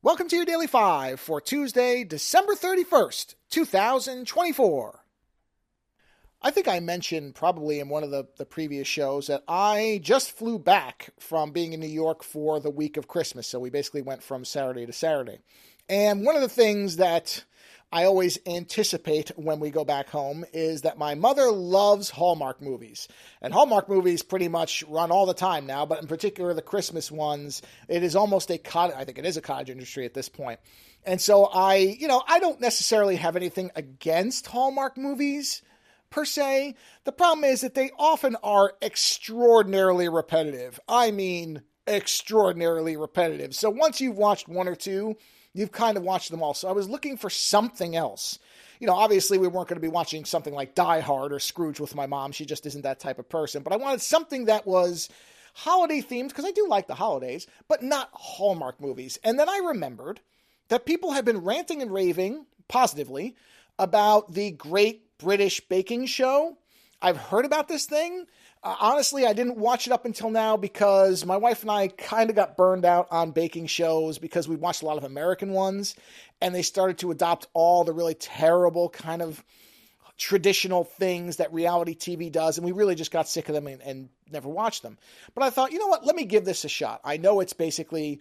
Welcome to your Daily 5 for Tuesday, December 31st, 2024. I think I mentioned probably in one of the previous shows that I just flew back from being in New York for the week of Christmas. So we basically went from Saturday to Saturday. And one of the things that I always anticipate when we go back home is that my mother loves Hallmark movies. And Hallmark movies pretty much run all the time now, but in particular the Christmas ones, it is almost I think it is a cottage industry at this point. And so I don't necessarily have anything against Hallmark movies per se. The problem is that they often are extraordinarily repetitive. I mean, extraordinarily repetitive. So once you've watched one or two, you've kind of watched them all. So I was looking for something else. Obviously we weren't going to be watching something like Die Hard or Scrooge with my mom. She just isn't that type of person. But I wanted something that was holiday themed, because I do like the holidays, but not Hallmark movies. And then I remembered that people have been ranting and raving positively about the Great British Baking Show. I've heard about this thing. Honestly, I didn't watch it up until now because my wife and I kind of got burned out on baking shows because we watched a lot of American ones, and they started to adopt all the really terrible kind of traditional things that reality TV does, and we really just got sick of them and never watched them. But I thought, you know what, let me give this a shot. I know it's basically,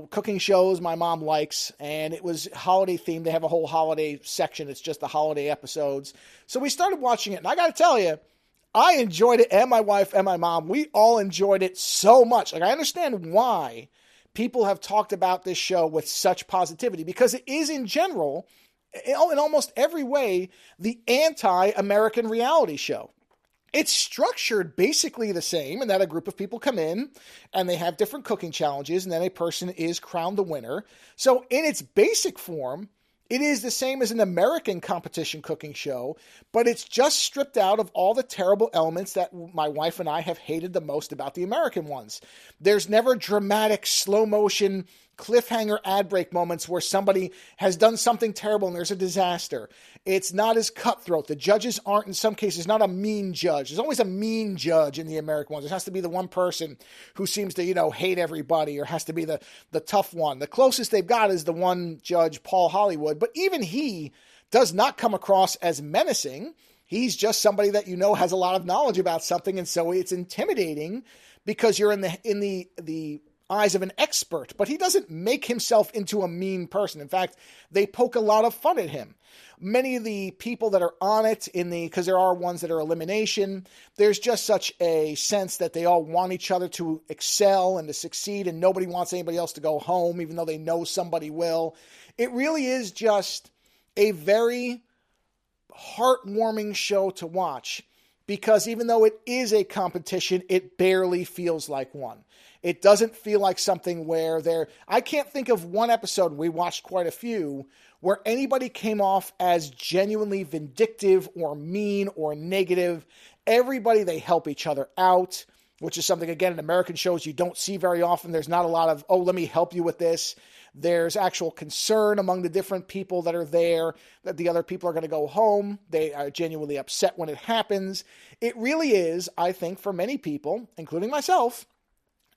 cooking shows my mom likes, and it was holiday themed. They have a whole holiday section. It's just the holiday episodes. So we started watching it, and I got to tell you, I enjoyed it, and my wife and my mom, we all enjoyed it so much. Like, I understand why people have talked about this show with such positivity, because it is, in general, in almost every way, the anti-American reality show. It's structured basically the same, in that a group of people come in, and they have different cooking challenges, and then a person is crowned the winner. So in its basic form, it is the same as an American competition cooking show, but it's just stripped out of all the terrible elements that my wife and I have hated the most about the American ones. There's never dramatic, slow motion, cliffhanger ad break moments where somebody has done something terrible and there's a disaster. It's not as cutthroat. The judges aren't, in some cases, not a mean judge. There's always a mean judge in the American ones. There has to be the one person who seems to, hate everybody, or has to be the tough one. The closest they've got is the one judge, Paul Hollywood, but even he does not come across as menacing. He's just somebody that has a lot of knowledge about something, and so it's intimidating because you're in the eyes of an expert, but he doesn't make himself into a mean person. In fact, they poke a lot of fun at him. Many of the people that are on it because there are ones that are elimination, there's just such a sense that they all want each other to excel and to succeed, and nobody wants anybody else to go home, even though they know somebody will. It really is just a very heartwarming show to watch, because even though it is a competition, it barely feels like one. It doesn't feel like something where I can't think of one episode, we watched quite a few, where anybody came off as genuinely vindictive or mean or negative. Everybody, they help each other out, which is something, again, in American shows you don't see very often. There's not a lot of, let me help you with this. There's actual concern among the different people that are there that the other people are going to go home. They are genuinely upset when it happens. It really is, I think, for many people, including myself,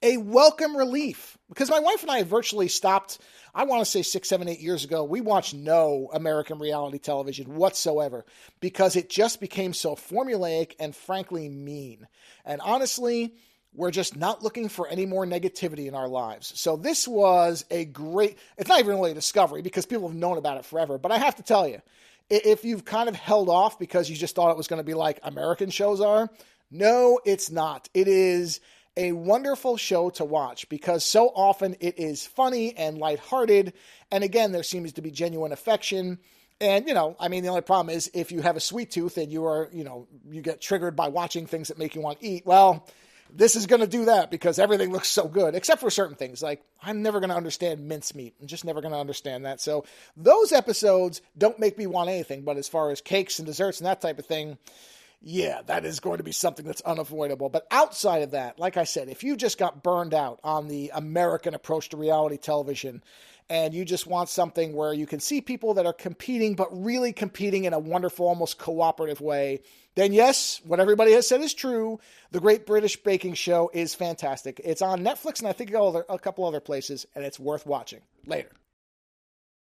a welcome relief, because my wife and I virtually stopped, I want to say 6, 7, 8 years ago. We watched no American reality television whatsoever because it just became so formulaic and frankly mean. And honestly, we're just not looking for any more negativity in our lives. So this was it's not even really a discovery because people have known about it forever. But I have to tell you, if you've kind of held off because you just thought it was going to be like American shows are, no, it's not. It is a wonderful show to watch because so often it is funny and lighthearted. And again, there seems to be genuine affection. And, the only problem is if you have a sweet tooth and you are, you get triggered by watching things that make you want to eat, well, this is going to do that because everything looks so good, except for certain things. Like, I'm never going to understand mincemeat. I'm just never going to understand that. So those episodes don't make me want anything. But as far as cakes and desserts and that type of thing, yeah, that is going to be something that's unavoidable. But outside of that, like I said, if you just got burned out on the American approach to reality television and you just want something where you can see people that are competing, but really competing in a wonderful, almost cooperative way, then yes, what everybody has said is true. The Great British Baking Show is fantastic. It's on Netflix and I think a couple other places, and it's worth watching. Later.